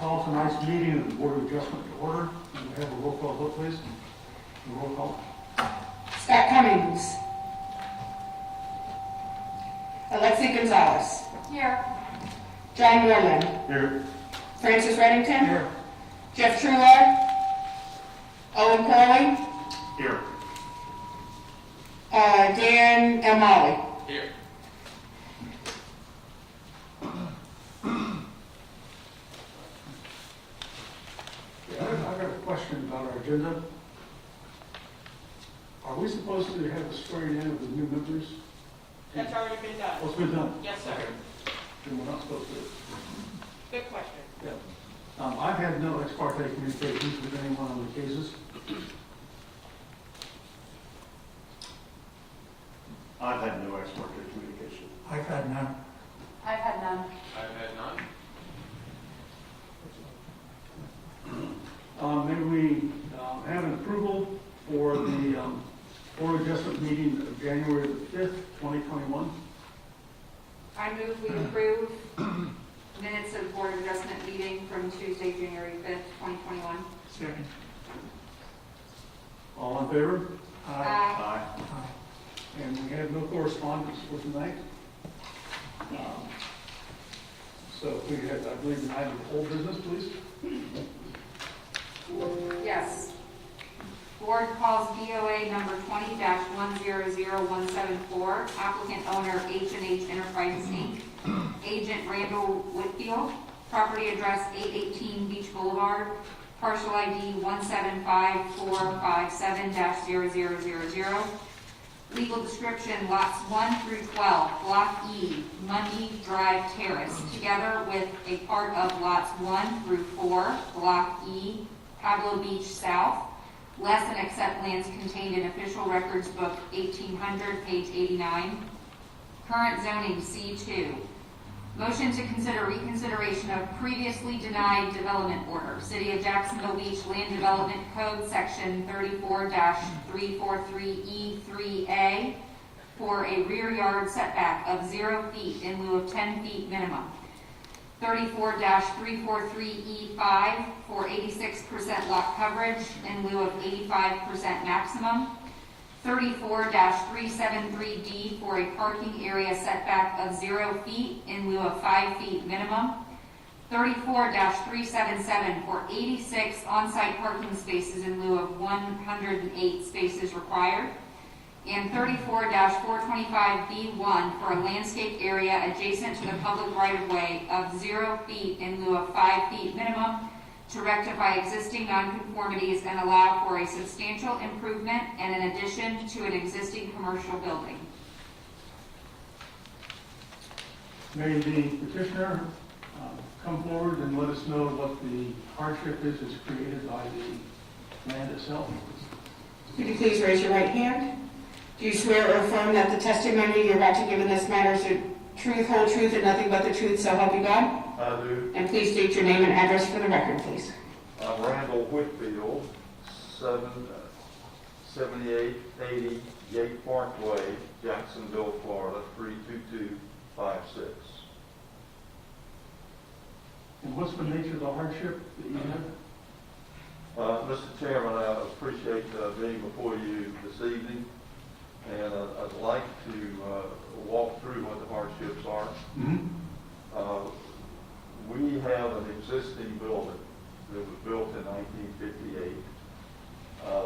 call tonight's meeting of the Board of Adjustment to order. Can we have a roll call vote, please? Roll call. Scott Cummings. Alexi Gonzalez. Here. John Moreland. Here. Francis Reddington. Here. Jeff Trueller. Owen Curley. Here. Dan Elmali. Here. I've got a question about our agenda. Are we supposed to have a swearing in of the new members? That's already been done. What's been done? Yes, sir. Then we're not supposed to. Good question. Yeah. I've had no ex parte communications with anyone on the cases. I've had no ex parte communication. I've had none. I've had none. I've had none. Maybe we have an approval for the Board of Adjustment meeting of January the 5th, 2021. I move we approve minutes of Board of Adjustment meeting from Tuesday, January 5th, 2021. Second. All in favor? Aye. And we have no correspondence for tonight. So if we have, I believe, an item of old business, please. Yes. Board calls BOA number 20-100174, applicant owner H&H Enterprises, Inc., agent Randall Whitfield, property address 818 Beach Boulevard, parcel ID 1754557-0000. Legal description, lots 1 through 12, Block E, Mundy Drive Terrace, together with a part of lots 1 through 4, Block E, Pablo Beach South, less than accept lands contained in Official Records Book 1800, page 89. Current zoning C2. Motion to consider reconsideration of previously denied development order. City of Jacksonville Beach Land Development Code, Section 34-343E3A, for a rear yard setback of 0 feet in lieu of 10 feet minimum. 34-343E5 for 86% lot coverage in lieu of 85% maximum. 34-373D for a parking area setback of 0 feet in lieu of 5 feet minimum. 34-377 for 86 on-site parking spaces in lieu of 108 spaces required. And 34-425B1 for a landscape area adjacent to the public right-of-way of 0 feet in lieu of 5 feet minimum to rectify existing nonconformities and allow for a substantial improvement and an addition to an existing commercial building. May the petitioner come forward and let us know what the hardship is that's created by the land itself. Could you please raise your right hand? Do you swear or affirm that the testimony you're about to give in this matter is the truth, whole truth, and nothing but the truth, so help you God? I do. And please state your name and address for the record, please. I'm Randall Whitfield, 7880 Gate Parkway, Jacksonville, Florida, 32256. And what's the nature of the hardship that you have? Mr. Chairman, I appreciate being before you this evening, and I'd like to walk through what the hardships are. Mm-hmm. We have an existing building that was built in 1958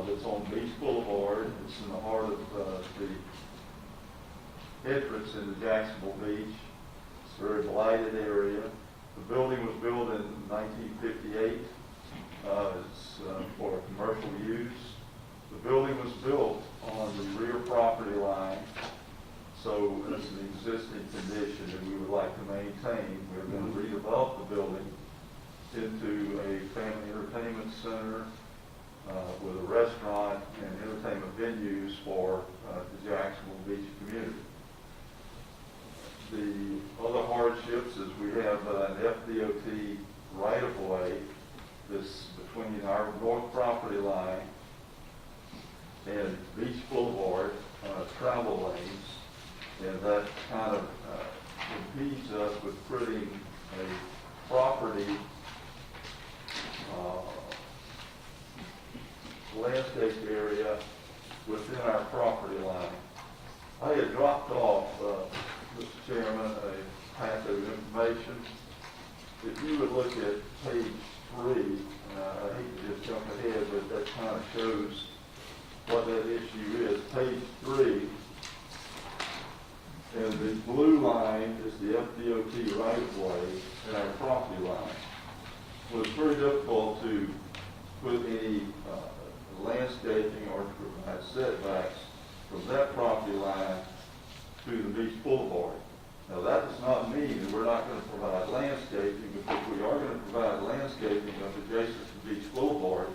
that's on Beach Boulevard. It's in the heart of the entrance into Jacksonville Beach. It's a very blighted area. The building was built in 1958. It's for commercial use. The building was built on the rear property line, so it's an existing condition that we would like to maintain. We're going to redevelop the building into a family entertainment center with a restaurant and entertainment venues for the Jacksonville Beach community. The other hardships is we have an FDOT right-of-way that's between our north property line and Beach Boulevard travel lanes, and that kind of impedes us with putting a property landscape area within our property line. I had dropped off, Mr. Chairman, a packet of information. If you would look at page 3, I hate to just jump ahead, but that kind of shows what that issue is. Page 3, and the blue line is the FDOT right-of-way and our property line. Well, it's very difficult to put any landscaping or to provide setbacks from that property line to the beach boulevard. Now, that does not mean that we're not going to provide landscaping, because we are going to provide landscaping up adjacent to beach boulevard.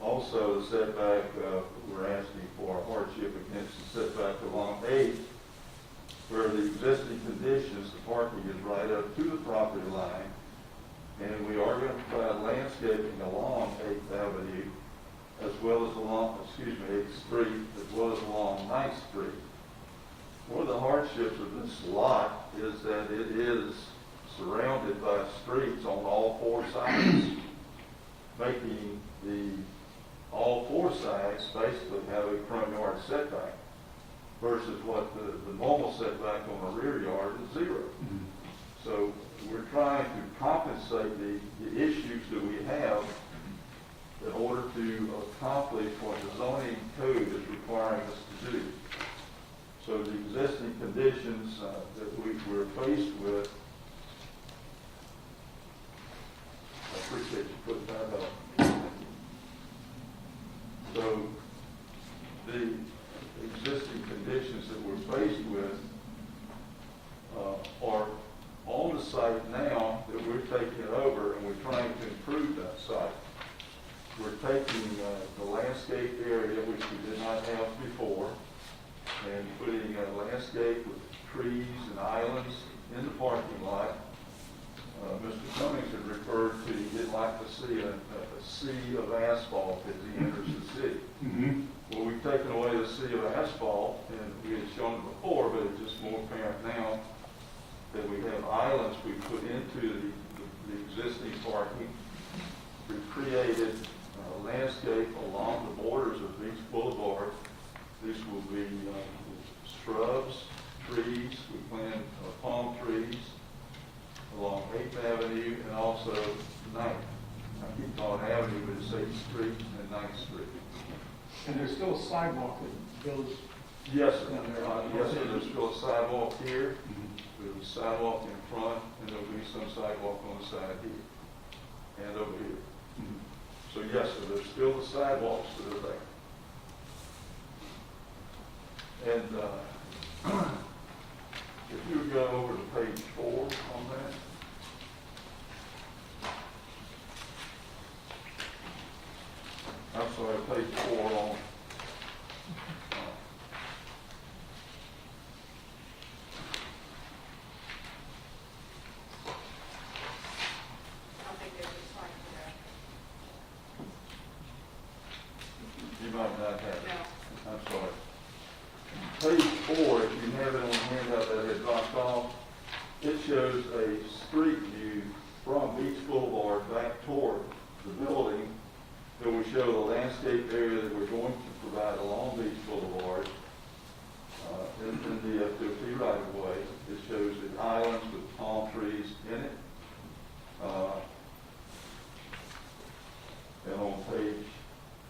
Also, the setback, we're asking for a hardship against the setback along 8th, where the existing conditions, the parking is right up to the property line, and we are going to provide landscaping along 8th Avenue, as well as along, 8th Street, as well as along 9th Street. One of the hardships of this lot is that it is surrounded by streets on all 4 sides, making all 4 sides basically have a front yard setback, versus what the normal setback on the rear yard is 0. Mm-hmm. So we're trying to compensate the issues that we have in order to accomplish what the zoning code is requiring us to do. So the existing conditions that we're faced with, I appreciate you putting that up. So the existing conditions that we're faced with are on the site now that we're taking it over, and we're trying to improve that site. We're taking the landscape area, which we did not have before, and putting a landscape with trees and islands in the parking lot. Mr. Cummings had referred to, he'd like to see a sea of asphalt as he enters the city. Mm-hmm. Well, we've taken away the sea of asphalt, and we had shown it before, but it's just more apparent now that we have islands we put into the existing parking. We've created a landscape along the borders of Beach Boulevard. These will be shrubs, trees. We plant palm trees along 8th Avenue and also 9th. I keep calling Avenue, but it's 8th Street and 9th Street. And there's still a sidewalk that goes. Yes, sir. Yes, sir. There's still a sidewalk here. Mm-hmm. There's a sidewalk in front, and there'll be some sidewalk on the side here and over here. Mm-hmm. So yes, sir, there's still the sidewalks that are there. And if you would go over to page 4 on that. I'm sorry, page 4 on. I don't think there's a slide for You might not have it. that. No. I'm sorry. Page 4, if you have it on the handout that had dropped off, it shows a street view from Beach Boulevard back toward the building. That will show the landscape area that we're going to provide along Beach Boulevard in the FDOT right-of-way. It shows the islands with palm trees in it. And on page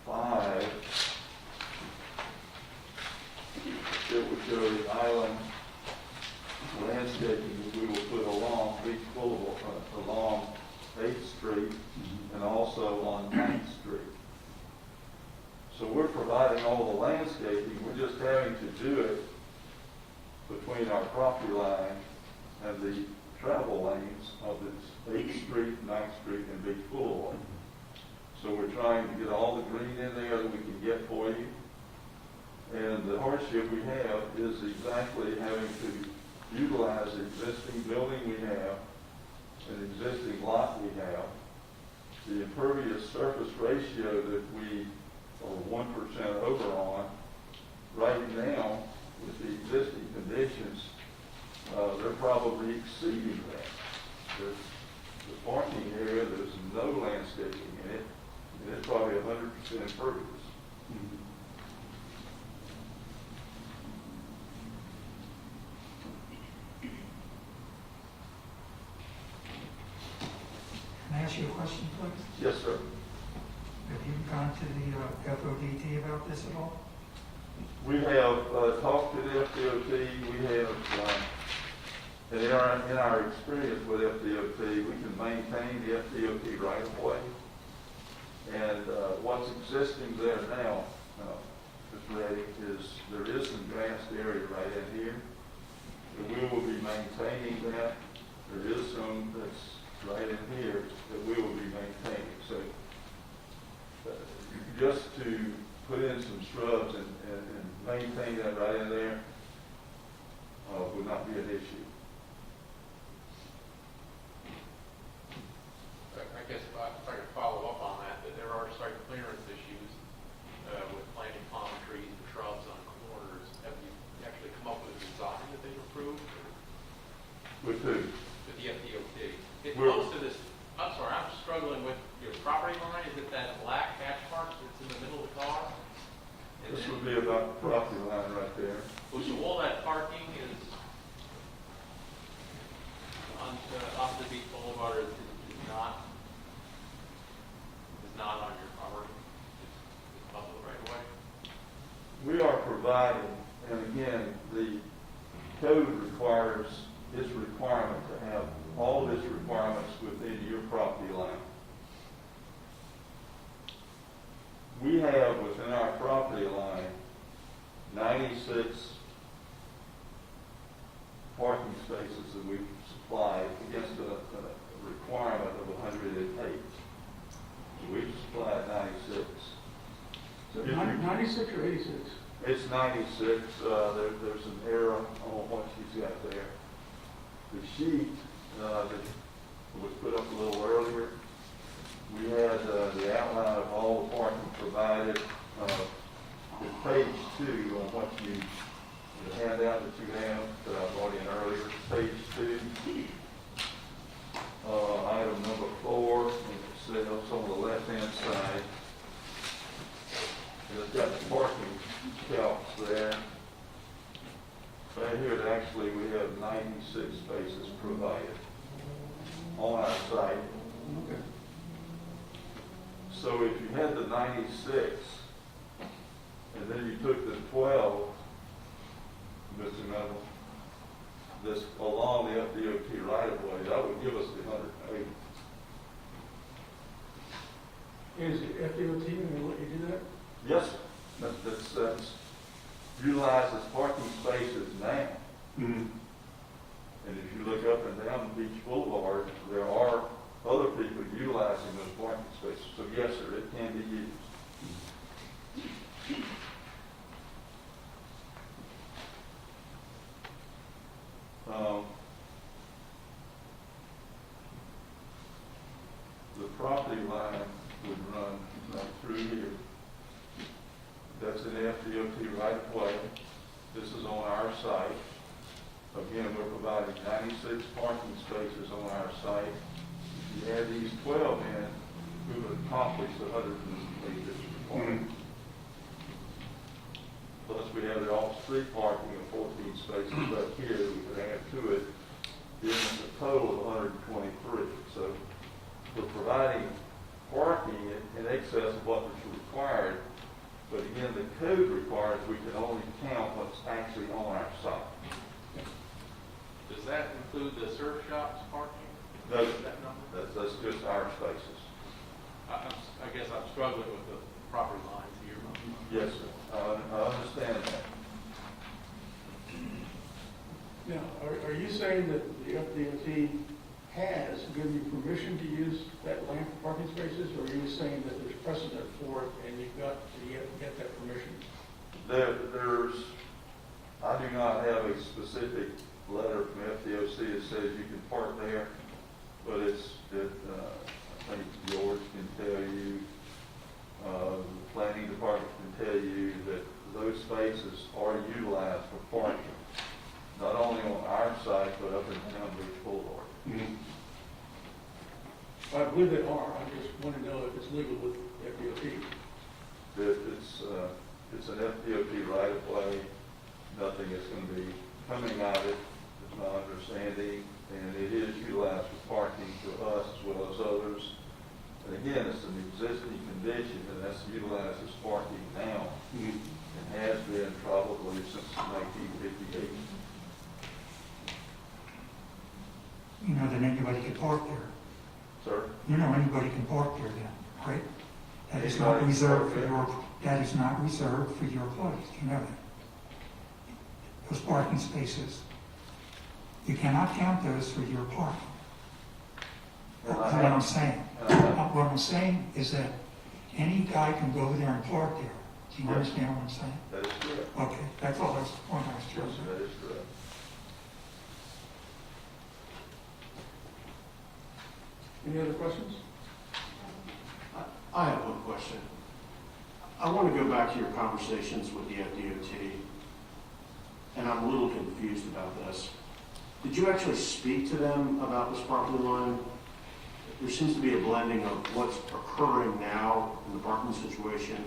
5, it will show the island landscaping that we will put along Beach Boulevard, along 8th Street, and also on 9th Street. So we're providing all the landscaping, we're just having to do it between our property line and the travel lanes of this 8th Street, 9th Street, and Beach Boulevard. So we're trying to get all the green in there that we can get for you. And the hardship we have is exactly having to utilize the existing building we have, an existing lot we have, the impervious surface ratio that we are 1% over on. Right now, with the existing conditions, they're probably exceeding that. The parking area, there's no landscaping in it, and it's probably 100% impervious. Can I ask you a question, please? Yes, sir. Have you gone to the FODT about this at all? We have talked to the FDOT. We have, and in our experience with FDOT, we can maintain the FDOT right of way. And what's existing there now, Mr. Reddy, is there is some grassed area right in here. And we will be maintaining that. There is some that's right in here that we will be maintaining. So just to put in some shrubs and maintain that right in there would not be an issue. I guess if I could follow up on that there are site clearance issues with planting palm trees and shrubs on corners. Have you actually come up with a design that they've approved? With who? With the FDOT. It We're- close to this, I'm sorry, I'm struggling with your property line. Is it that black hatch mark that's in the middle of the car? And This then- would be about the property line right there. So all that parking is on opposite Beach Boulevard is not on your property. It's public right away. We are providing, and again, the code requires its requirement to have all of its requirements within your property line. We have within our property line 96 parking spaces that we've supplied against a requirement of 108. So we've supplied 96. So If you- 96 or 86? It's 96, there's an error on what she's got there. The sheet that was put up a little earlier, we had the outline of all the parking provided. It's page 2 on what the handout that you have that I brought in earlier, page 2. Item number 4, and it says on the left-hand side, and it's got the parking calcs there. Right here, actually, we have 96 spaces provided on our site. Okay. So if you had the 96, and then you took the 12, Mr. Mendel, this along the FDOT right of way, that would give us the 108. Is the FDOT going to let you do that? Yes, sir. That's utilizes parking spaces now. And if you look up and down Beach Boulevard, there are other people utilizing those parking spaces. So yes, sir, it can be used. The property line would run right through here. That's an FDOT right of way. This is on our site. Again, we're providing 96 parking spaces on our site. If you add these 12 in, we would accomplish the 108 that's required. Plus, we have the off-street parking of 14 spaces back here that we could add to it, giving us a total of 123. So we're providing parking in excess of what is required. But again, the code requires we can only count what's actually on our site. Does that include the surf shops parking? No, That number? that's just our spaces. I guess I'm struggling with the property lines here. Yes, sir. I understand that. Now, are you saying that the FDOT has given you permission to use that land for parking spaces, or are you saying that there's precedent for it and you've got to get that permission? I do not have a specific letter from FDOC that says you can park there, but I think George can tell you, the planning department can tell you that those spaces are utilized for parking, not only on our site, but up and down Beach Boulevard. I believe they are. I just want to know if it's legal with FDOT. It's an FDOT right of way. Nothing is going to be coming out of it, is my understanding, and it is utilized for parking for us as well as others. And again, it's an existing condition, and that's utilized as parking now, and has been probably since 1958. You know that anybody can park there. Sir? You know anybody can park there then, right? That is not Anybody can reserved for park your, that is not reserved for your place, you know that. Those parking spaces, you cannot count those for your parking. And That's I what I'm have- saying. and I have- What I'm saying is that any guy can go over there and park there. Do you Yes. understand what I'm saying? That is correct. Okay, that's all, that's the point I was Yes, trying to that is correct. Any other questions? I have one question. I want to go back to your conversations with the FDOT, and I'm a little confused about this. Did you actually speak to them about this property line? There seems to be a blending of what's occurring now in the parking situation,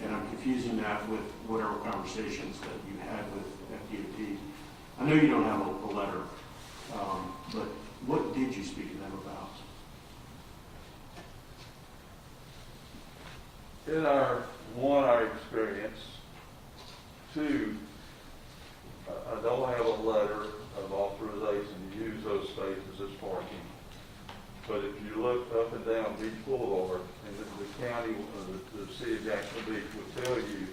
and I'm confusing that with whatever conversations that you had with FDOT. I know you don't have a letter, but what did you speak to them about? In our experience, two, I don't have a letter of authorization to use those spaces as parking. But if you look up and down Beach Boulevard, and the county, the city of Jacksonville Beach will tell you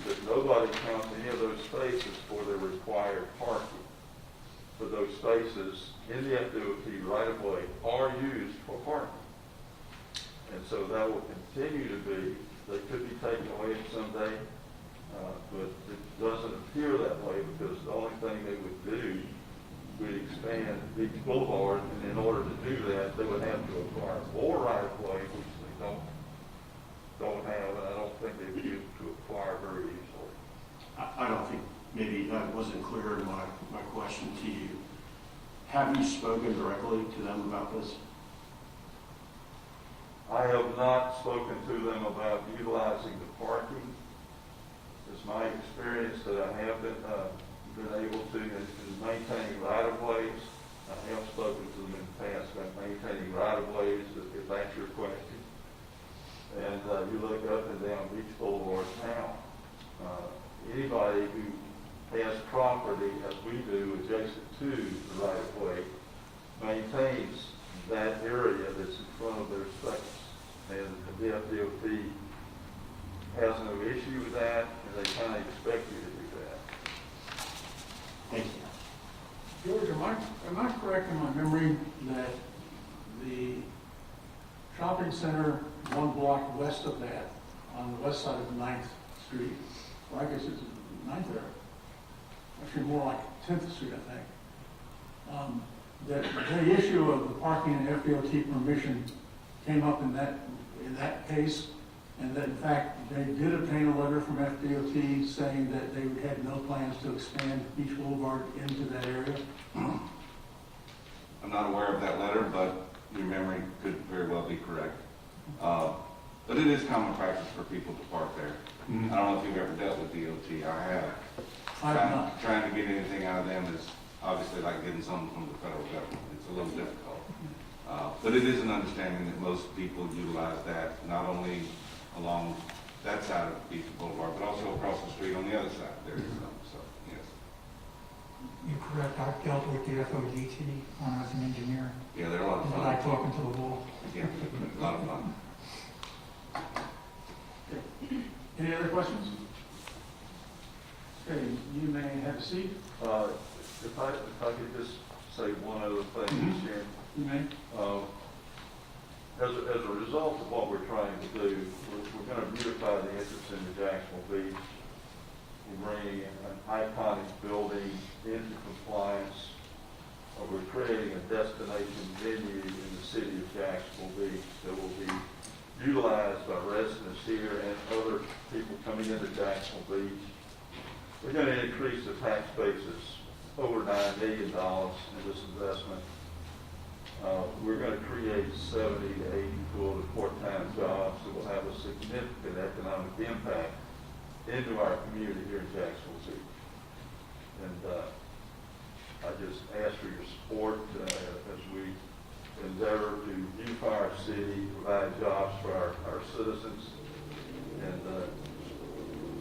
that nobody counts any of those spaces for their required parking. But those spaces in the FDOT right of way are used for parking. And so that will continue to be. They could be taken away someday, but it doesn't appear that way because the only thing they would do would expand Beach Boulevard, and in order to do that, they would have to acquire more right of way, which they don't have, and I don't think they would be able to acquire very easily. I don't think, maybe I wasn't clear in my question to you. Have you spoken directly to them about this? I have not spoken to them about utilizing the parking. It's my experience that I have been able to in maintaining right-of-ways. I have spoken to them in the past about maintaining right-of-ways, if that's your question. And you look up and down Beach Boulevard now, anybody who has property, as we do, adjacent to the right-of-way, maintains that area that's in front of their space. And the FDOT has no issue with that, and they kind of expect you to do that. Thank you. George, am I correct in my memory that the shopping center one block west of that, on the west side of 9th Street, or I guess it's 9th there, actually more like 10th Street, I think, that the issue of the parking and FDOT permission came up in that case, and that in fact they did obtain a letter from FDOT saying that they had no plans to expand Beach Boulevard into that area? I'm not aware of that letter, but your memory could very well be correct. But it is common practice for people to park there. I don't know if you've ever dealt with DOT. I have. I have not. Trying to get anything out of them is obviously like getting something from the federal government. It's a little difficult. But it is an understanding that most people utilize that not only along that side of Beach Boulevard, but also across the street on the other side. There is some, so yes. You're correct, I've dealt with the FODT when I was an engineer. Yeah, they're a lot of I like fun. talking to the wall. Yeah, a lot of fun. Any other questions? Okay, you may have a seat. If I could just say one other thing, Mr. Chairman. You may. As a result of what we're trying to do, we're going to beautify the entrance into Jacksonville Beach. We're bringing an iconic building into compliance. We're creating a destination venue in the city of Jacksonville Beach that will be utilized by residents here and other people coming into Jacksonville Beach. We're going to increase the tax basis over $9 million in this investment. We're going to create 70 to 80 full and part-time jobs that will have a significant economic impact into our community here in Jacksonville City. And I just ask for your support as we endeavor to beautify our city, provide jobs for our citizens, and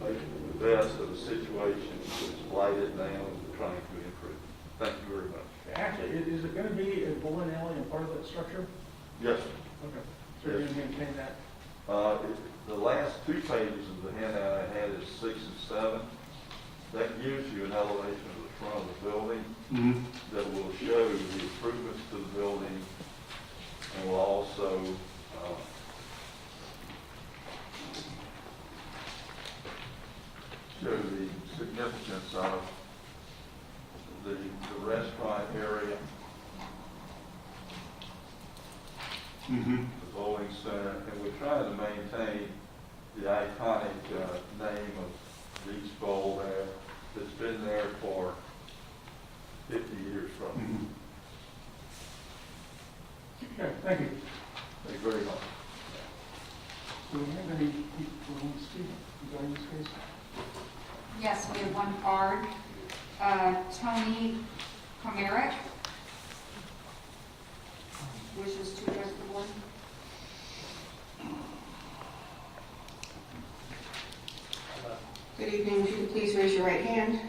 make the best of a situation that's blighted now and we're trying to improve. Thank you very much. Actually, is it going to be a bowling alley in part of that structure? Yes, sir. Okay. So you're going to maintain that? The last two pages of the handout I had is 6 and 7. That gives you an elevation of the front of the building that will show the improvements to the building and will also show the significance of the restaurant area, the bowling center, and we're trying to maintain the iconic name of Beach Bowl there that's been there for 50 years from. Okay, thank you. Thank you very much. Do we have any people who want to speak regarding this case? Yes, we have one card. Tony Comerick wishes to address the board. Good evening. If you could please raise your right hand.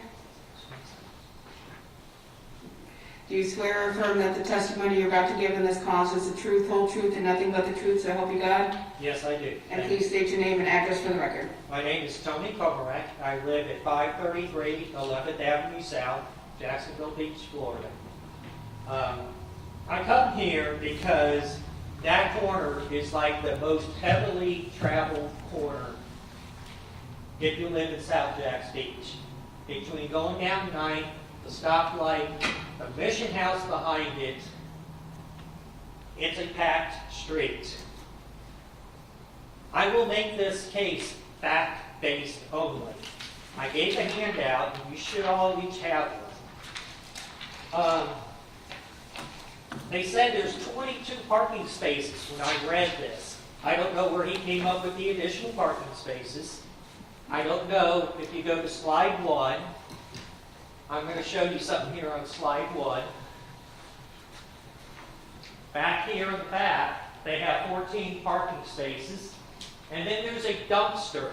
Do you swear or affirm that the testimony you're about to give in this cause is the truth, whole truth, and nothing but the truth, so help you God? Yes, I do. And please state your name and address for the record. My name is Tony Kovarak. I live at 533 11th Avenue South, Jacksonville Beach, Florida. I come here because that corner is like the most heavily traveled corner if you live in South Jacks Beach. Between going down 9th, the stoplight, the Mission House behind it, it's a packed street. I will make this case fact-based only. I gave a handout, and you should all each have one. They said there's 22 parking spaces when I read this. I don't know where he came up with the additional parking spaces. I don't know if you go to slide 1. I'm going to show you something here on slide 1. Back here in the back, they have 14 parking spaces. And then there's a dumpster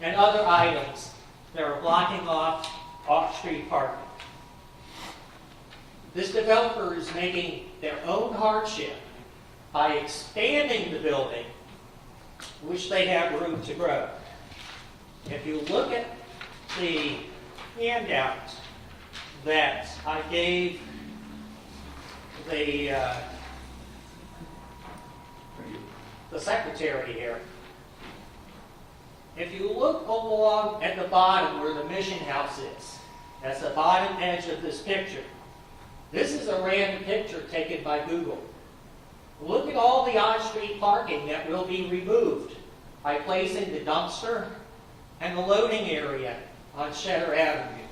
and other items that are blocking off off-street parking. This developer is making their own hardship by expanding the building, which they have room to grow. If you look at the handout that I gave the secretary here, if you look along at the bottom where the Mission House is, that's the bottom edge of this picture. This is a random picture taken by Google. Look at all the on-street parking that will be removed by placing the dumpster and the loading area on Cheddar Avenue.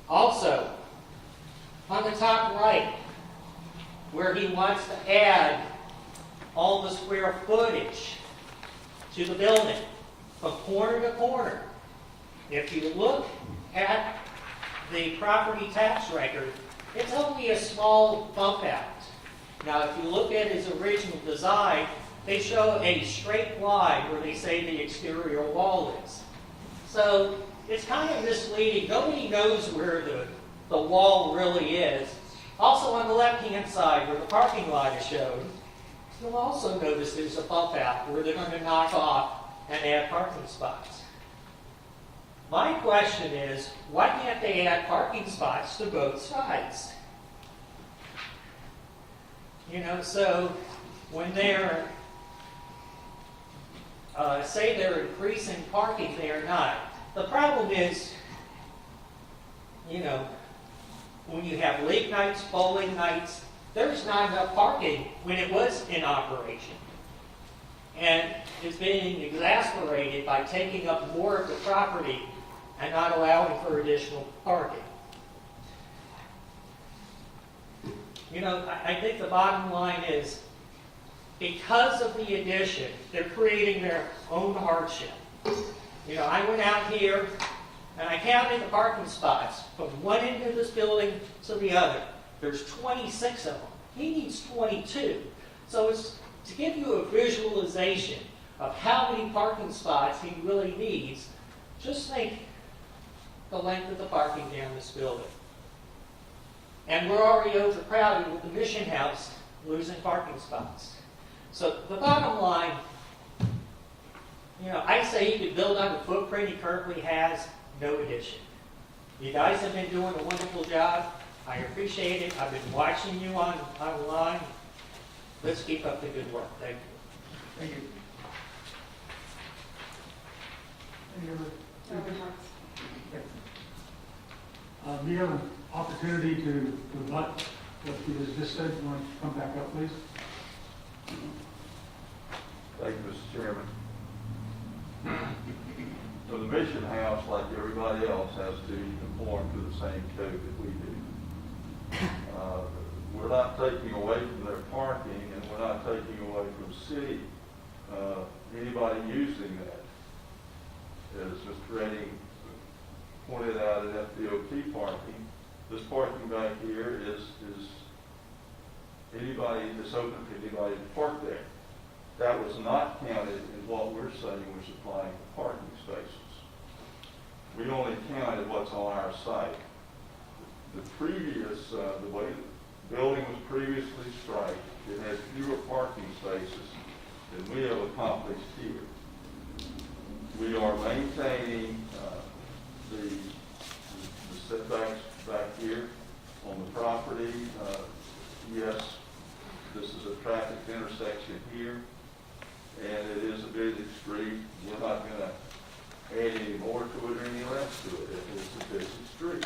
Also, on the top right, where he wants to add all the square footage to the building from corner to corner, if you look at the property tax record, it's only a small bump out. Now, if you look at his original design, they show a straight line where they say the exterior wall is. So it's kind of misleading. Nobody knows where the wall really is. Also on the left-hand side where the parking lot is shown, you'll also notice there's a bump out where they're going to knock off and add parking spots. My question is, why can't they add parking spots to both sides? You know, so when they're, say they're increasing parking, they're not. The problem is, you know, when you have late nights, bowling nights, there's not enough parking when it was in operation. And it's being exasperated by taking up more of the property and not allowing for additional parking. I think the bottom line is, because of the addition, they're creating their own hardship. I went out here and I counted the parking spots from one end of this building to the other. There's 26 of them. He needs 22. So it's to give you a visualization of how many parking spots he really needs. Just think the length of the parking down this building. And we're already overcrowded with the Mission House losing parking spots. So the bottom line, I say he could build on the footprint he currently has, no addition. You guys have been doing a wonderful job. I appreciate it. I've been watching you online. Let's keep up the good work. Thank you. Thank you. Any other? You have an opportunity to rebut what you just said. You want to come back up, please? Thank you, Mr. Chairman. So the Mission House, like everybody else, has to conform to the same code that we do. We're not taking away from their parking, and we're not taking away from city, anybody using that. As Mr. Redding pointed out at FDOT parking, this parking back here is anybody that's open to anybody to park there. That was not counted in what we're saying we're supplying for parking spaces. We only counted what's on our site. The previous, the way the building was previously striped, it had fewer parking spaces than we have accomplished here. We are maintaining the setbacks back here on the property. Yes, this is a traffic intersection here, and it is a busy street. We're not going to add any more to it or any less to it. It's a busy street.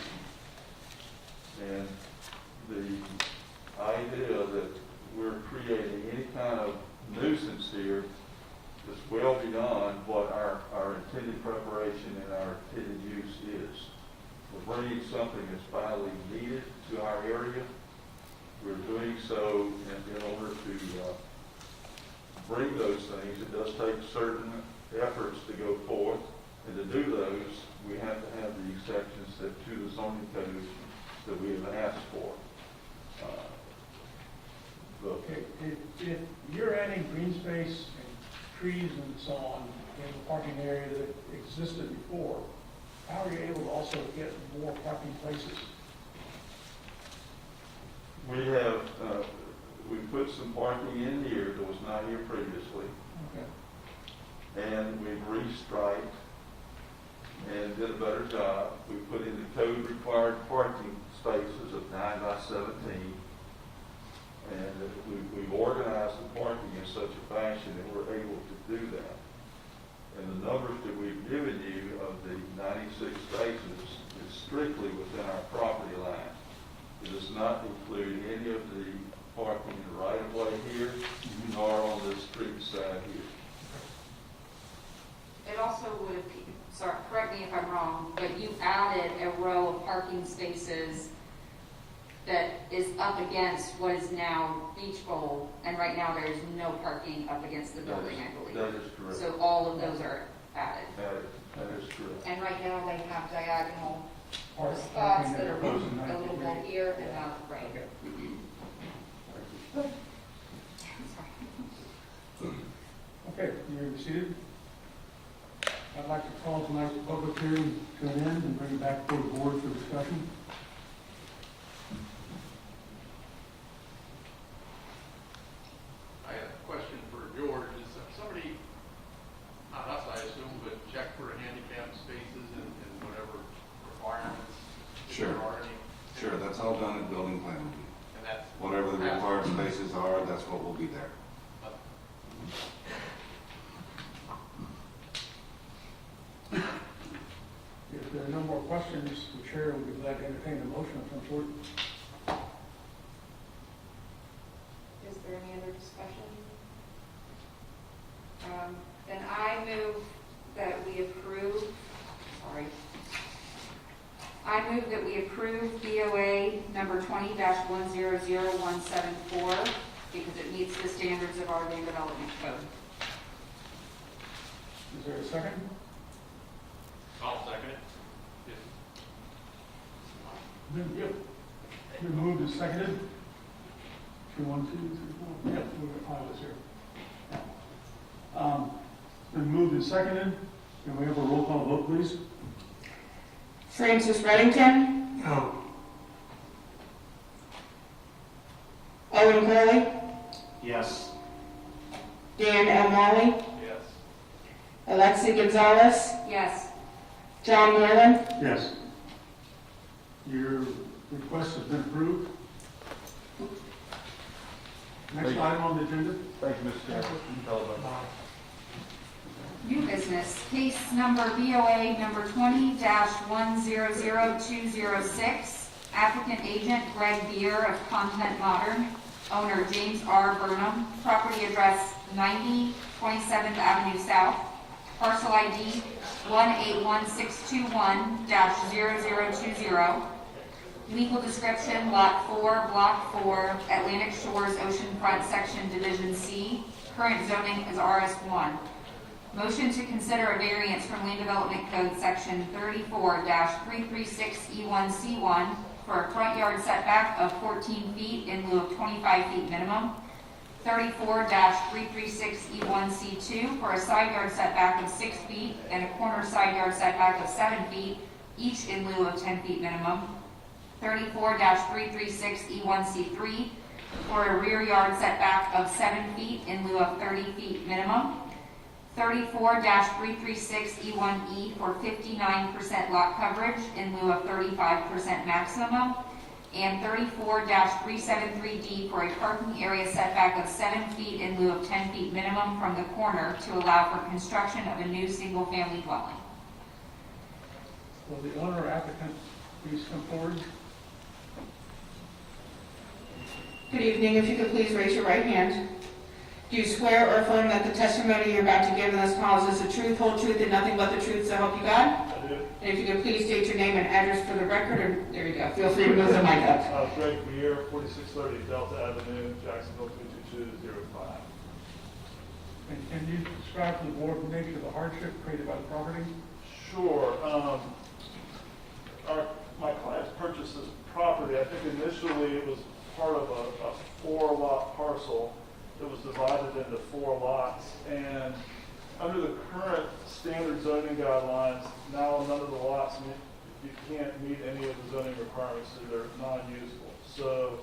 And the idea that we're creating any kind of nuisance here is well beyond what our intended preparation and our intended use is. We're bringing something that's vitally needed to our area. We're doing so in order to bring those things. It does take certain efforts to go forth, and to do those, we have to have the exceptions to the zoning codes that we have asked for. Okay, if you're adding green space and trees and so on in the parking area that existed before, how are you able to also get more parking places? We have, we put some parking in here that was not here previously. Okay. And we've restriped and did a better job. We put in the code required parking spaces of 9 by 17. And we've organized the parking in such a fashion that we're able to do that. And the numbers that we've given you of the 96 spaces is strictly within our property line. It does not include any of the parking in the right-of-way here, nor on the street side here. It also would, sorry, correct me if I'm wrong, but you added a row of parking spaces that is up against what is now Beach Bowl, and right now there is no parking up against the building, I believe. That is correct. So all of those are added. That is correct. And right now they have diagonal Park- spots parking that are goes in a 90 little degrees. bit here and not right. Okay. Okay, you're seated. I'd like to call tonight's public hearing to an end and bring it back to the board for discussion. I have a question for George. Is somebody, not us, I assume, but check for handicap spaces and whatever requirements? if Sure. there are any? Sure, that's all done in building plan. And that's. Whatever the required spaces are, that's what will be there. If there are no more questions, the chair would be glad to entertain a motion of some sort. Is there any other discussion? Then I move that we approve, I move that we approve BOA number 20 20-100174, because it meets the standards of our land development code. Is there a second? I'll second it. Yep. Been moved and seconded. 2, 1, 2, 3, 4. Yep, I was here. Been moved and seconded. Can we have a roll call vote, please? Francis Reddington, No. Owen Curley, Yes. Dan O'Malley, Yes. Alexi Gonzalez, Yes. John Moreland. Yes. Your request has been approved. Next Thank you. item on the agenda. Thank you, Mr. Chairman. New business, case number BOA number 20-100206, applicant agent Greg Beer of Content Modern, owner James R. Burnham, property address 90 27th Avenue South, parcel ID 181621-0020, legal description Lot 4, Block 4, Atlantic Shores Oceanfront Section Division C, current zoning is RS1. Motion to consider a variance from Land Development Code Section 34-336E1C1 for a front yard setback of 14 feet in lieu of 25 feet minimum, 34-336E1C2 for a side yard setback of 6 feet and a corner side yard setback of 7 feet, each in lieu of 10 feet minimum, 34-336E1C3 for a rear yard setback of 7 feet in lieu of 30 feet minimum, 34-336E1E for 59% lot coverage in lieu of 35% maximum, and 34-373D for a parking area setback of 7 feet in lieu of 10 feet minimum from the corner to allow for construction of a new single-family dwelling. Will the owner applicant please come forward? Good evening. If you could please raise your right hand. Do you swear or affirm that the testimony you're about to give in this call is the truth, whole truth, and nothing but the truth, so help you God? I do. And if you could please state your name and address for the record, and there you go. Feel free to move the mic up. Greg Beer, 4630 Delta Avenue, Jacksonville, 32205. And can you describe to the board the nature of the hardship created by the property? Sure. My clients purchased this property. I think initially it was part of a 4-lot parcel. It was divided into 4 lots, and under the current standard zoning guidelines, now none of the lots, you can't meet any of the zoning requirements, so they're non-usable. So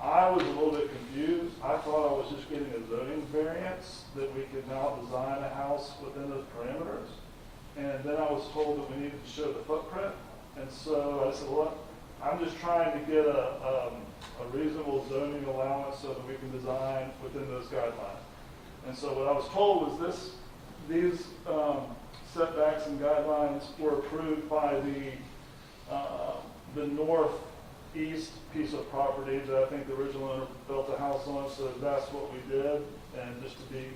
I was a little bit confused. I thought I was just getting a zoning variance that we could now design a house within those parameters. And then I was told that we needed to show the footprint. And so I said, well, I'm just trying to get a reasonable zoning allowance so that we can design within those guidelines. And so what I was told was these setbacks and guidelines were approved by the northeast piece of property that I think the original owner built a house on, so that's what we did. And just to be,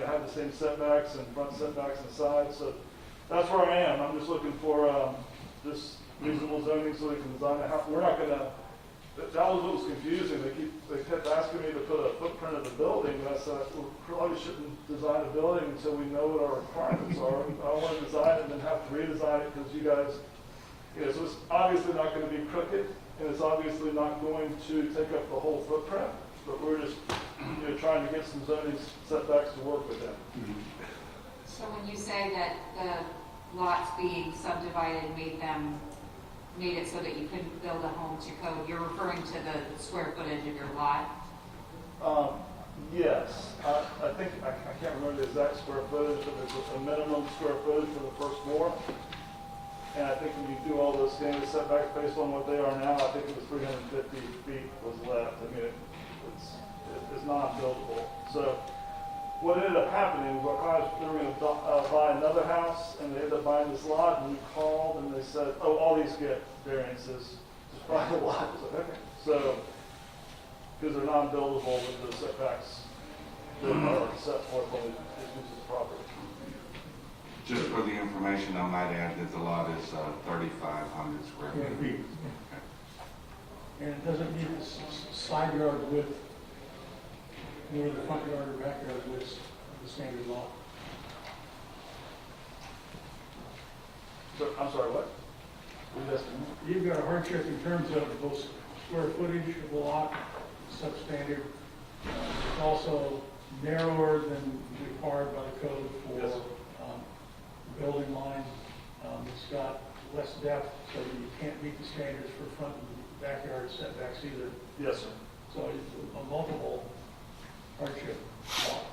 have the same setbacks and front setbacks and sides. So that's where I am. I'm just looking for this reasonable zoning so we can design a house. We're not going to. That was what was confusing. They kept asking me to put a footprint of the building, and I said, we probably shouldn't design a building until we know what our requirements are. I don't want to design it and then have to redesign it because you guys, so it's obviously not going to be crooked, and it's obviously not going to take up the whole footprint, but we're just trying to get some zoning setbacks to work with them. So when you say that the lots being subdivided made it so that you couldn't build a home to code, you're referring to the square footage of your lot? Yes. I think, I can't remember the exact square footage, but there's a minimum square footage for the first floor. And I think when you do all those standard setbacks based on what they are now, I think it was 350 feet was left. I mean, it's not buildable. So what ended up happening was they were going to buy another house, and they ended up buying this lot, and we called, and they said, oh, all these get variances. Just buy the lot. I was like, okay. So, because they're non-buildable with the setbacks that are set forth on the pieces of property. Just for the information, I might add that the lot is 3,500 square feet. and it doesn't meet its side yard width, nor the front yard or backyard width of the standard lot. So, I'm sorry, what? You've got a hardship in terms of both square footage of the lot, substandard. It's also narrower than required by the code Yes. for building line. It's got less depth, so you can't meet the standards for front and backyard setbacks either. Yes, sir. So it's a multiple hardship lot.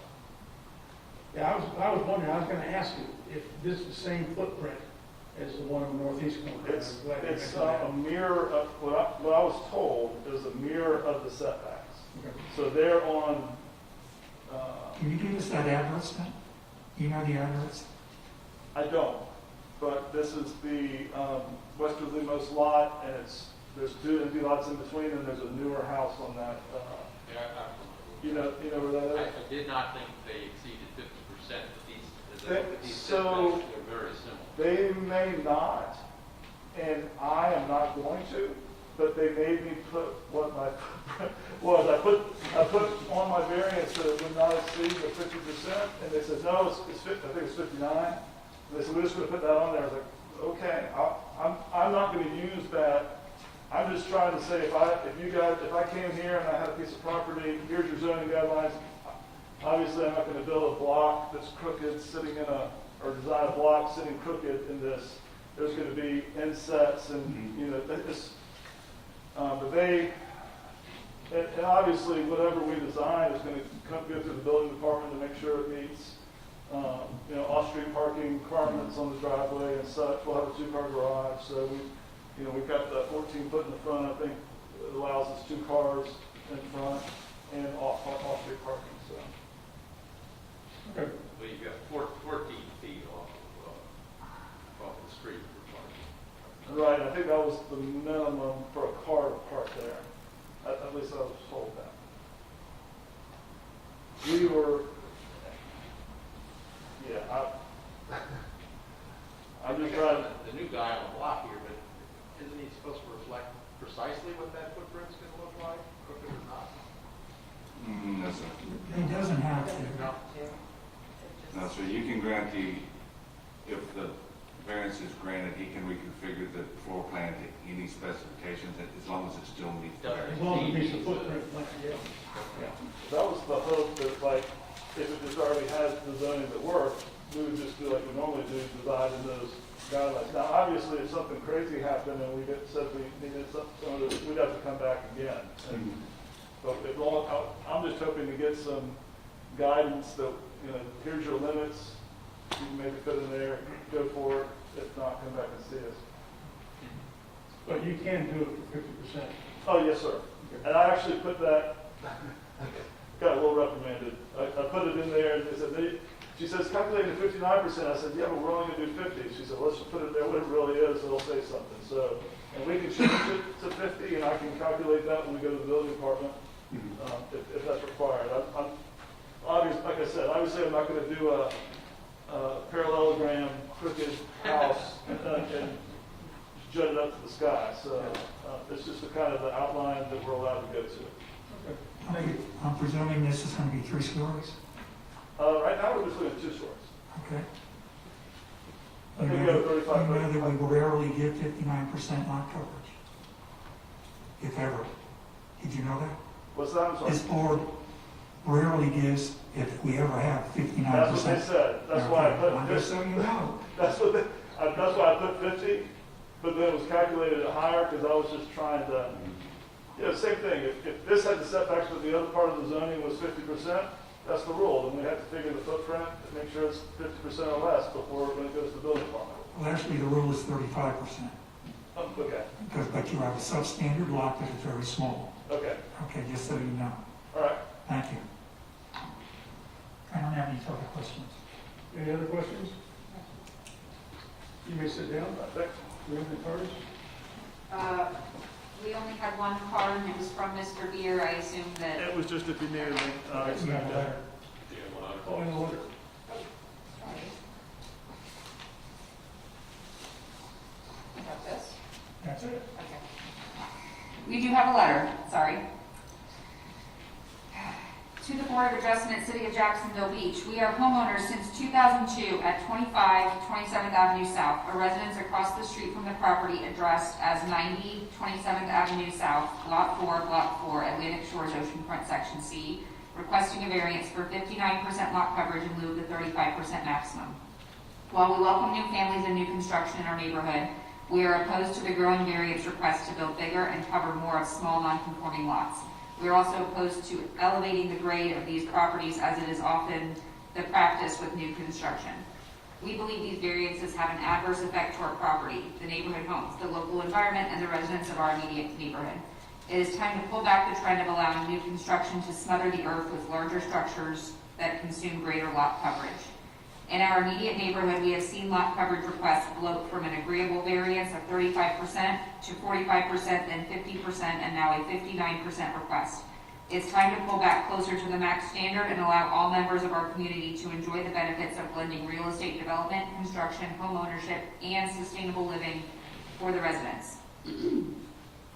Yeah, I was wondering, I was gonna ask you if this is the same footprint as the one in the northeast corner. It's I'm glad you a mentioned that. mirror of, what I was told is a mirror of the setbacks. Okay. So they're on, Can you give us that address then? You know the address? I don't, but this is the westerlymost lot, and there's two empty lots in between, and there's a newer house on that. Yeah, You know where that is? I did not think they exceeded 50%, but these, as I They- look at these so- setbacks, they're very similar. They may not, and I am not going to, but they made me put what my footprint was. I put on my variance that it would not exceed the 50%, and they said, no, it's 50, I think it's 59. And they said, we're just gonna put that on there. I was like, okay, I'm not gonna use that. I'm just trying to say, if I came here and I had a piece of property, here's your zoning guidelines. Obviously, I'm not gonna build a block that's crooked, or design a block sitting crooked in this. There's gonna be insets and, but they, and obviously, whatever we design is gonna go through the building department to make sure it meets, off-street parking requirements on the driveway and such. We'll have a two-car garage, so we've got the 14 foot in the front, I think, it allows us 2 cars in front and off-street parking, so. Okay. Well, you've got 14 feet off the street for parking. Right, I think that was the minimum for a car to park there. At least I was told that. We were, I'm just trying, The new guy on the block here, but isn't he supposed to reflect precisely what that footprint's gonna look like, crooked or not? No, sir. He doesn't have to. No, sir, you can grant if the variance is granted, he can reconfigure the floor plan to any specifications, as long as it still meets the variance. As long as it meets the footprint, yeah. that was the hope that, like, if it just already has the zoning that worked, we would just do like we normally do, divide in those guidelines. Now, obviously, if something crazy happened and said we needed some of this, we'd have to come back again. But I'm just hoping to get some guidance that, here's your limits, you can maybe fit in there, go for it. If not, come back and see us. But you can do it for 50%. Oh, yes, sir. And I actually put that, got a little reprimanded. I put it in there and they said, she says, calculating 59%. I said, yeah, but we're only going to do 50. She said, let's just put it there what it really is, it'll say something. So, and we can change it to 50 and I can calculate that when we go to the building department, if that's required. I'm obviously, like I said, obviously I'm not going to do a parallelogram crooked house and jut it up to the sky. So it's just the kind of the outline that we're allowed to go to. I'm presuming this is going to be 3 stories? Right now we're just doing 2 stories. Okay. I think we have 35 You know foot. that we rarely give 59% lot coverage, if ever. Did you know that? What's that? I'm sorry. This board rarely gives, if we ever have 59%. That's what they said. That's why I put Just 50. so you know. That's why I put 50, but then it was calculated at higher because I was just trying to, same thing. If this had the setbacks, but the other part of the zoning was 50%, that's the rule. Then we have to figure the footprint to make sure it's 50% or less before when it goes to the building department. Well, actually, the rule is 35%. Okay. But you have a substandard lot that is very small. Okay. Okay, just so you know. All right. Thank you. I don't have any further questions. Any other questions? You may sit down. Thanks. Do you have any cards? We only had one card, and it was from Mr. Beer. I assume that, It was just if you needed me. It's not a letter. Oh, in the letter. I got this. That's it. Okay. We do have a letter, sorry. To the Board of Adjustment, City of Jacksonville Beach. We are homeowners since 2002 at 25 27th Avenue South, a residence across the street from the property addressed as 90 27th Avenue South, Lot 4, Block 4, Atlantic Shores Oceanfront Section C, requesting a variance for 59% lot coverage in lieu of the 35% maximum. While we welcome new families and new construction in our neighborhood, we are opposed to the growing variance request to build bigger and cover more of small non-conforming lots. We are also opposed to elevating the grade of these properties as it is often the practice with new construction. We believe these variances have an adverse effect to our property, the neighborhood homes, the local environment, and the residents of our immediate neighborhood. It is time to pull back the trend of allowing new construction to smother the earth with larger structures that consume greater lot coverage. In our immediate neighborhood, we have seen lot coverage requests blow from an agreeable variance of 35% to 45%, then 50%, and now a 59% request. It's time to pull back closer to the max standard and allow all members of our community to enjoy the benefits of blending real estate development, construction, home ownership, and sustainable living for the residents.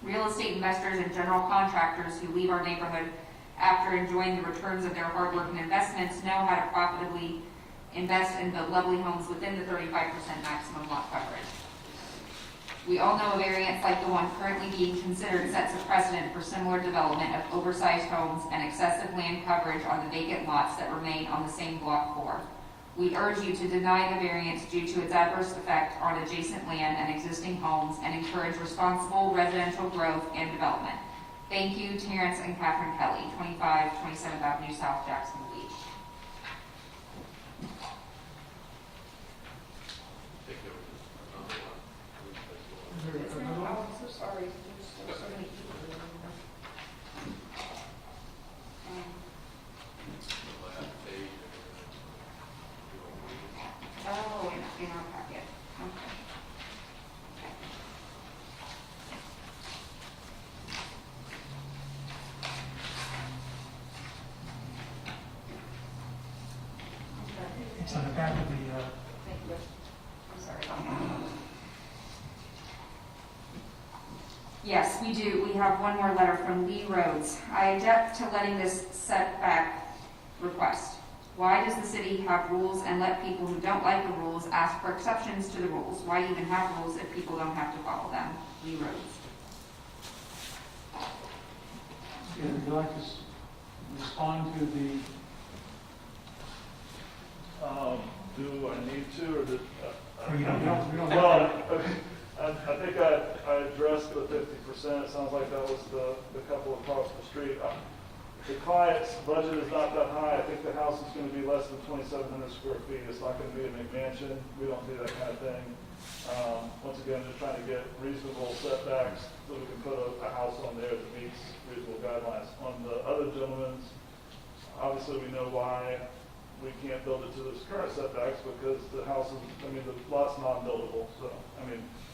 Real estate investors and general contractors who leave our neighborhood after enjoying the returns of their hard work and investments know how to profitably invest and build lovely homes within the 35% maximum lot coverage. We all know a variance like the one currently being considered sets a precedent for similar development of oversized homes and excessive land coverage on the vacant lots that remain on the same Block 4. We urge you to deny the variance due to its adverse effect on adjacent land and existing homes and encourage responsible residential growth and development. Thank you, Terrence and Catherine Kelly, 25 27th Avenue South, Jacksonville Beach. Oh, I'm so sorry. There's so many people. Oh, in our packet. Okay. It's on the back of the, Thank you. I'm sorry about that. Yes, we do. We have one more letter from Lee Rhodes. I object to letting this setback request. Why does the city have rules and let people who don't like the rules ask for exceptions to the rules? Why even have rules if people don't have to follow them? Lee Rhodes. Would you like to respond to the, Do I need to, or did? or you don't have to. Well, I think I addressed the 50%. It sounds like that was the couple across the street. The client's budget is not that high. I think the house is going to be less than 2,700 square feet. It's not going to be a McMansion. We don't do that kind of thing. Once again, just trying to get reasonable setbacks so we can put a house on there that meets reasonable guidelines. On the other gentleman's, obviously we know why we can't build it to this current setbacks because the house is, the lot's non-buildable. So,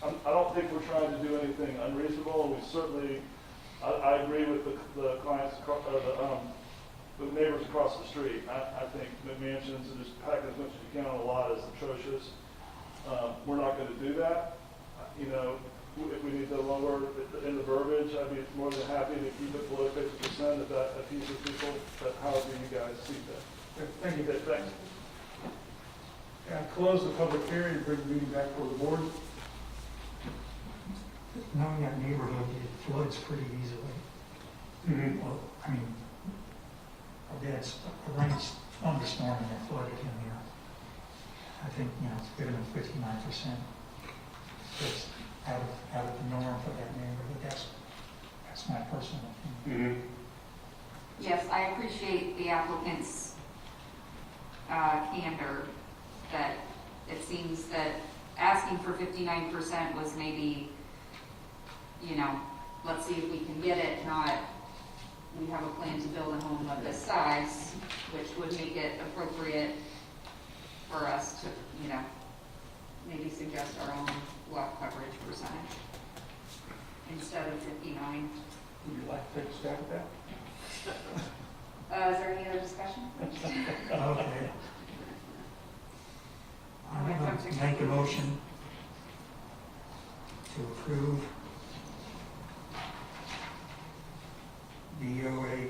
I don't think we're trying to do anything unreasonable, and we certainly, I agree with the clients, the neighbors across the street. I think McMansions and just pack as much as you can on a lot is atrocious. We're not going to do that. If we need to lower in the verbiage, I'd be more than happy to keep it below 50% if that appeases people, but however you guys see that. thank you. Okay, thanks. Close the public hearing and bring the meeting back for the board. Knowing that neighborhood, it floods pretty easily. Well, our dad's a rain thunderstorm and it flooded him here. I think, it's bigger than 59%. It's out of the norm for that neighborhood. That's my personal opinion. Yes, I appreciate the applicant's candor that it seems that asking for 59% was maybe, let's see if we can get it, not we have a plan to build a home of this size, which would make it appropriate for us to, maybe suggest our own lot coverage percentage instead of 59. Would you like to take a stab at that? Is there any other discussion? Okay. I'm going to make a motion to approve BOA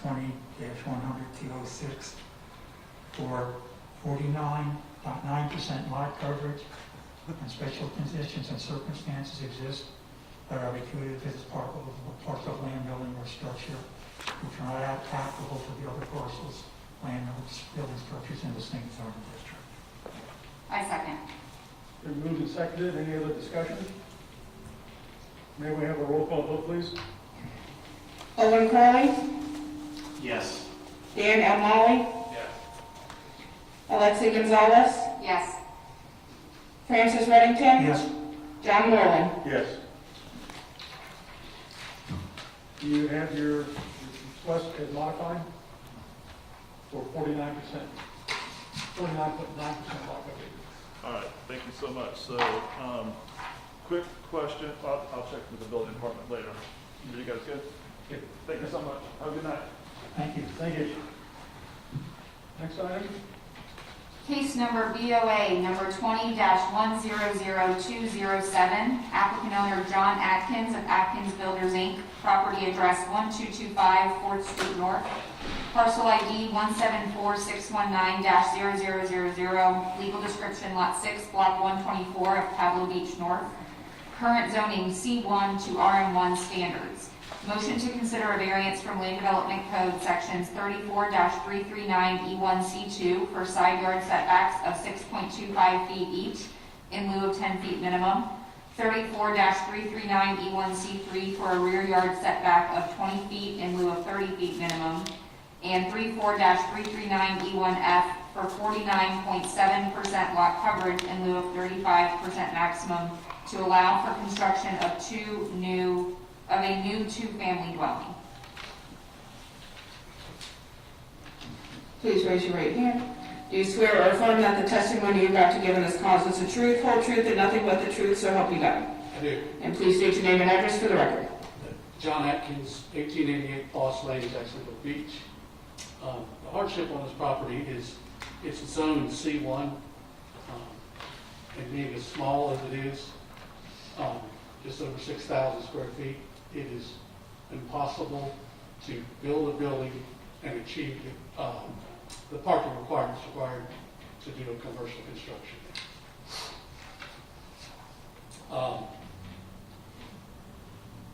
20-100-206 for 49.9% lot coverage, and special conditions and circumstances exist that are included as part of land, building, or structure which are not applicable to the other parcels, land, or building structures in the same zoning district. I second. Been moved and seconded. Any other discussion? May we have a roll call vote, please? Owen Crowley, Yes. Dan Almali, Yes. Alexi Gonzalez, Yes. Francis Reddington, Yes. John Moreland. Yes. Do you have your request as modified? For 49%, 49.9% lot coverage. All right, thank you so much. So, quick question, I'll check with the building department later. Are you guys good? Okay. Thank you so much. Have a good night. Thank you. Thank you. Next item? Case number BOA number 20-100207, applicant owner John Atkins of Atkins Builders, Inc., property address 1225 4th Street North, parcel ID 174-619-0000, legal description Lot 6, Block 124 of Pablo Beach North, current zoning C1 to RM1 standards. Motion to consider a variance from Land Development Code Sections 34-339E1C2 for side yard setbacks of 6.25 feet each in lieu of 10 feet minimum, 34-339E1C3 for a rear yard setback of 20 feet in lieu of 30 feet minimum, and 34-339E1F for 49.7% lot coverage in lieu of 35% maximum to allow for construction of a new two-family dwelling. Please raise your right hand. Do you swear or affirm that the testimony you're about to give in this cause is the truth, whole truth, and nothing but the truth, so help you God? I do. And please state your name and address for the record. John Atkins, 1888 Boss Lane, Jacksonville Beach. The hardship on this property is it's zoned C1, and being as small as it is, just over 6,000 square feet, it is impossible to build a building and achieve the parking requirements required to do a commercial construction.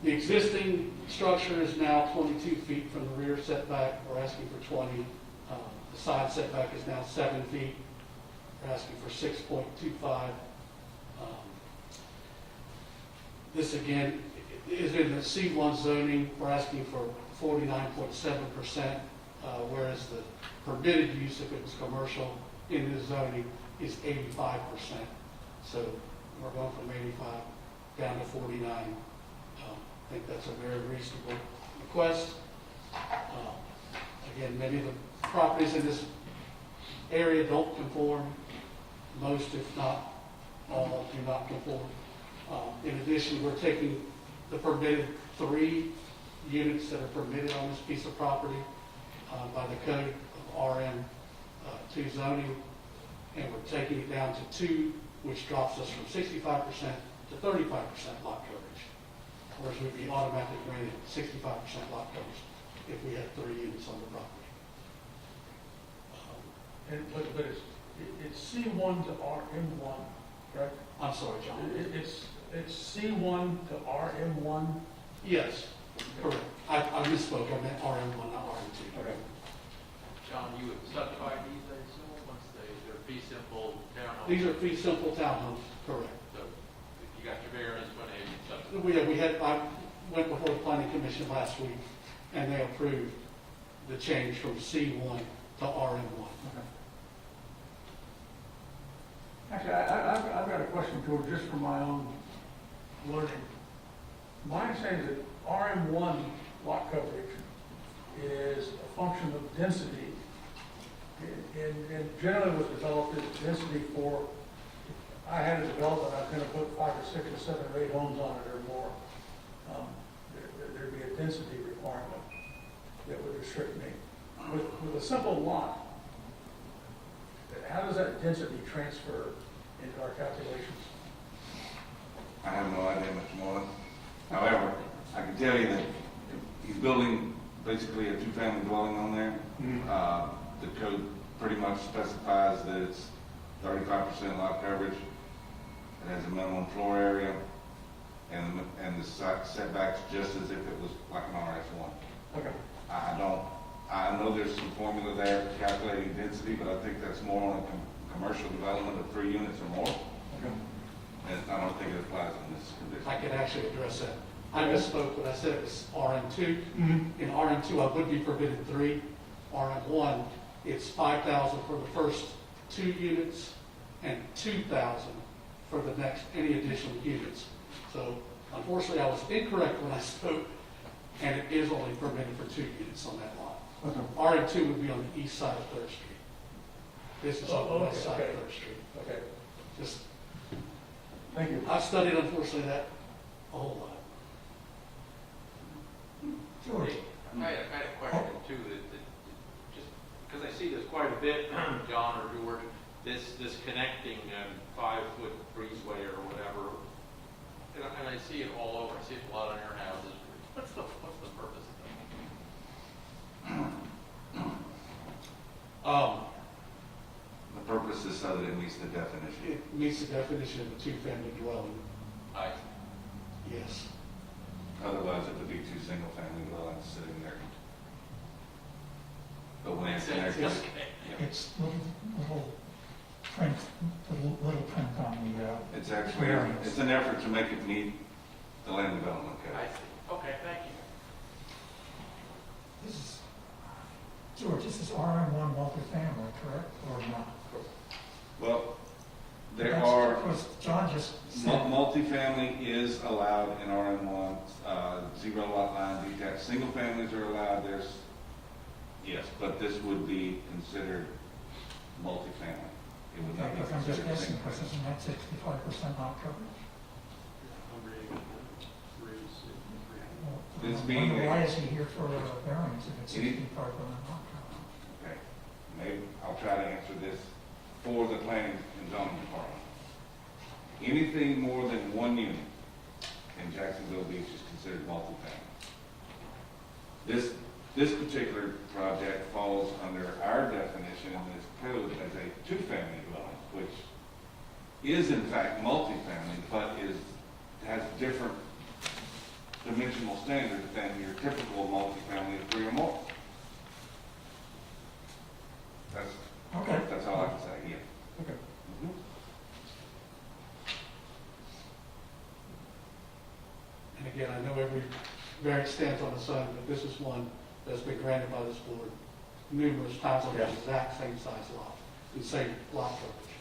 The existing structure is now 22 feet from the rear setback. We're asking for 20. The side setback is now 7 feet. We're asking for 6.25. This again is in the C1 zoning. We're asking for 49.7%, whereas the permitted use, if it was commercial in the zoning, is 85%. So we're going from 85 down to 49. I think that's a very reasonable request. Again, many of the properties in this area don't conform. Most, if not all, do not conform. In addition, we're taking the permitted 3 units that are permitted on this piece of property by the code of RM2 zoning, and we're taking it down to 2, which drops us from 65% to 35% lot coverage, whereas we'd be automatically granted 65% lot coverage if we had 3 units on the property. But it's C1 to RM1, correct? I'm sorry, John. It's C1 to RM1. Yes, correct. I misspoke. I meant RM1, not RM2. Okay. John, you would subdivide these, I assume, once they're fee simple townhomes? These are fee simple townhomes, correct. So if you got your variance, when you subdivide. I went before the planning commission last week, and they approved the change from C1 to RM1. Actually, I've got a question too, just for my own learning. My understanding is that RM1 lot coverage is a function of density, and generally was developed as density for, if I had a development, I was going to put 5 or 6 or 7 or 8 homes on it or more. There'd be a density requirement that would restrict me. With a simple lot, how does that density transfer into our calculations? I have no idea, Mr. Moore. However, I can tell you that he's building basically a two-family dwelling on there. Mhm. The code pretty much specifies that it's 35% lot coverage. It has a minimum floor area, and the setbacks just as if it was like an RS1. Okay. I know there's some formula there for calculating density, but I think that's more on a commercial development of 3 units or more. Okay. And I don't think it applies in this condition. I can actually address that. I misspoke when I said it was RM2. Mhm. In RM2, I would be permitted 3. RM1, it's 5,000 for the first 2 units and 2,000 for the next, any additional units. So unfortunately, I was incorrect when I spoke, and it is only permitted for 2 units on that lot. Okay. RM2 would be on the east side of 3rd Street. This is on the Oh, west side okay. of 3rd Street. Okay. Just, Thank you. I've studied unfortunately that a whole lot. George? I had a question too, that just, because I see this quite a bit, John or George, this connecting 5-foot breezeway or whatever, and I see it all over, I see it a lot on your houses. What's the purpose of that? The purpose is so that it meets the definition. It meets the definition of a 2-family dwelling, I yes. Otherwise, it would be 2 single-family dwellings sitting there. But when it's Makes sense. connected, Okay. yeah. It's little print on the, It's actually, Variance. it's an effort to make it meet the land development I code. see. Okay, thank you. this is, George, this is RM1 multifamily, correct, or not? Well, there That's are, because John just said, multifamily is allowed in RM1, 0 lot line detached. Single families are allowed, yes, but this would be considered multifamily. It would not be because I'm just considered guessing, single because family. isn't that 65% lot coverage? Well, It's being- why is he here for a variance if it's Any- 65% lot coverage? Okay, maybe I'll try to answer this for the planning and zoning department. Anything more than 1 unit in Jacksonville Beach is considered multifamily. This particular project falls under our definition in this code as a 2-family dwelling, which is in fact multifamily, but has different dimensional standards than your typical multifamily of 3 or more. Okay. That's all I can say, yeah. Okay. Mhm. And again, I know every variance stands on the sun, but this is one that's been granted by this board numerous times on the Yeah. exact same size lot, the same lot coverage.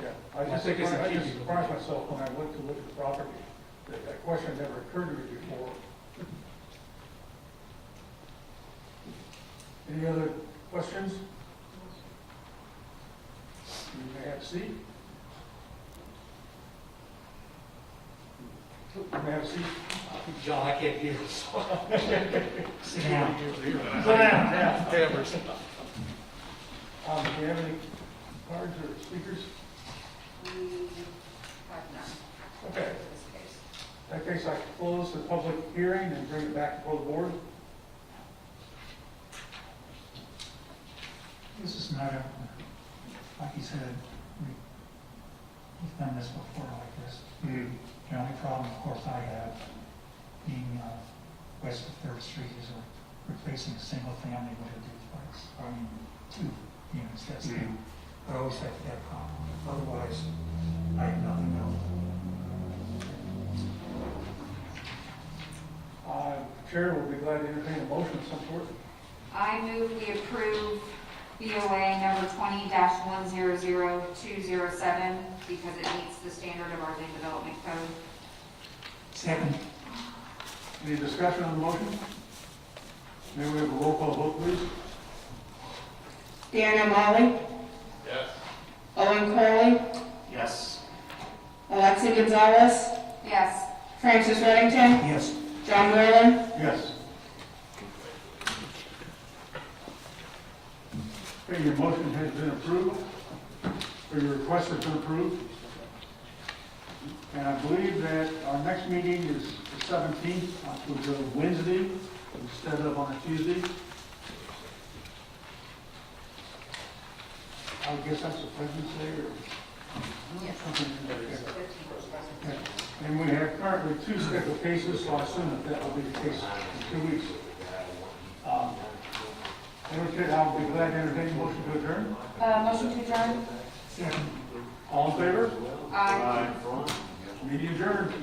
Yeah. I think it's a I just keeping. surprised myself when I went to look at the property. That question never occurred to me before. Any other questions? You may have a seat. You may have a seat. John, I can't hear this. Sit down. Sit down, yeah. Cameras. Do you have any cards or speakers? We have none Okay. in this case. In that case, I close the public hearing and bring it back before the board. This is not a, like you said, we've done this before like this. The only problem, of course, I have being west of 3rd Street is replacing a single family with a duplex. I mean, 2 units, that's it. I always have that problem. Otherwise, I have nothing else. Chair will be glad to entertain a motion of some sort. I move we approve BOA number 20-100207 because it meets the standard of our land development code. Second, Any discussion on the motion? May we have a roll call vote, please? Dan O'Malley, Yes. Owen Crowley, Yes. Alexi Gonzalez, Yes. Francis Reddington, yes. John Moreland, Yes. Okay, your motion has been approved, or your request has been approved. And I believe that our next meeting is the 17th, which is a Wednesday. instead of on a Tuesday. I guess that's a President's Day or something. Okay. And we have currently 2 scheduled cases, so I assume that will be the case in 2 weeks. I'll be glad to entertain a motion to adjourn. Motion to adjourn? All in favor? Aye. Meeting adjourned.